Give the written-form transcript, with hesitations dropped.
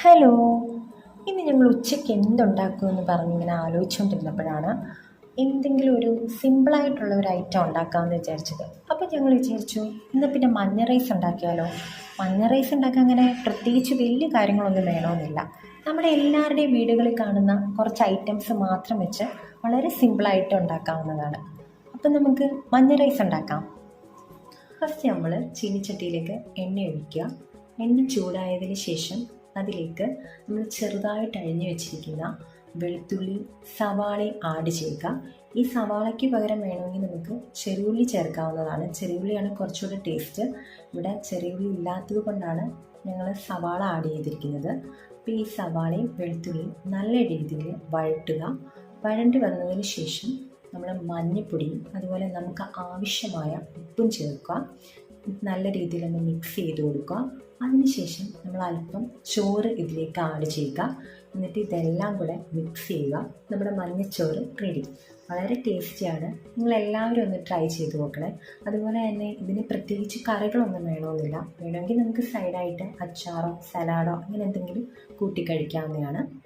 Hello. ഇന്ന് ഞങ്ങൾ ഉച്ചയ്ക്ക് എന്തുണ്ടാക്കുമെന്ന് പറഞ്ഞിങ്ങനെ ആലോചിച്ചുകൊണ്ടിരുന്നപ്പോഴാണ് എന്തെങ്കിലും ഒരു സിമ്പിളായിട്ടുള്ള ഒരു ഐറ്റം ഉണ്ടാക്കാമെന്ന് വിചാരിച്ചത്. അപ്പോൾ ഞങ്ങൾ വിചാരിച്ചു എന്നാൽ പിന്നെ മഞ്ഞ റൈസ് ഉണ്ടാക്കിയാലോ. മഞ്ഞ റൈസ് ഉണ്ടാക്കാൻ അങ്ങനെ പ്രത്യേകിച്ച് വലിയ കാര്യങ്ങളൊന്നും വേണമെന്നില്ല. നമ്മുടെ എല്ലാവരുടെയും വീടുകളിൽ കാണുന്ന കുറച്ച് ഐറ്റംസ് മാത്രം വെച്ച് വളരെ സിമ്പിളായിട്ട് ഉണ്ടാക്കാവുന്നതാണ്. അപ്പം നമുക്ക് മഞ്ഞ റൈസ് ഉണ്ടാക്കാം. ഫസ്റ്റ് നമ്മൾ ചീനിച്ചട്ടിയിലേക്ക് എണ്ണ ഒഴിക്കുക. എണ്ണ ചൂടായതിന് ശേഷം അതിലേക്ക് നമ്മൾ ചെറുതായിട്ട് അരിഞ്ഞു വെച്ചിരിക്കുന്ന വെളുത്തുള്ളി, സവാളയും ആഡ് ചെയ്യുക. ഈ സവാളയ്ക്ക് പകരം വേണമെങ്കിൽ നമുക്ക് ചെറിയുള്ളി ചേർക്കാവുന്നതാണ്. ചെറിയുള്ളിയാണ് കുറച്ചുകൂടി ടേസ്റ്റ്. ഇവിടെ ചെറിയുള്ളി ഇല്ലാത്തത് കൊണ്ടാണ് ഞങ്ങൾ സവാള ആഡ് ചെയ്തിരിക്കുന്നത്. അപ്പോൾ ഈ സവാളയും വെളുത്തുള്ളിയും നല്ല രീതിയിൽ വഴറ്റുക. വഴണ്ടി വന്നതിന് ശേഷം നമ്മൾ മഞ്ഞൾപ്പൊടിയും അതുപോലെ നമുക്ക് ആവശ്യമായ ഉപ്പും ചേർക്കുക. നല്ല രീതിയിലൊന്ന് മിക്സ് ചെയ്ത് കൊടുക്കുക. അതിനുശേഷം നമ്മൾ അല്പം ചോറ് ഇതിലേക്ക് ആഡ് ചെയ്യുക. എന്നിട്ട് ഇതെല്ലാം കൂടെ മിക്സ് ചെയ്യുക. നമ്മുടെ മഞ്ഞച്ചോറ് റെഡി. വളരെ ടേസ്റ്റിയാണ്. നിങ്ങളെല്ലാവരും ഒന്ന് ട്രൈ ചെയ്ത് നോക്കണേ. അതുപോലെ തന്നെ ഇതിന് പ്രത്യേകിച്ച് കറികളൊന്നും വേണമെന്നില്ല. വേണമെങ്കിൽ നമുക്ക് സൈഡായിട്ട് അച്ചാറോ സലാഡോ അങ്ങനെ എന്തെങ്കിലും കൂട്ടി കഴിക്കാവുന്നതാണ്.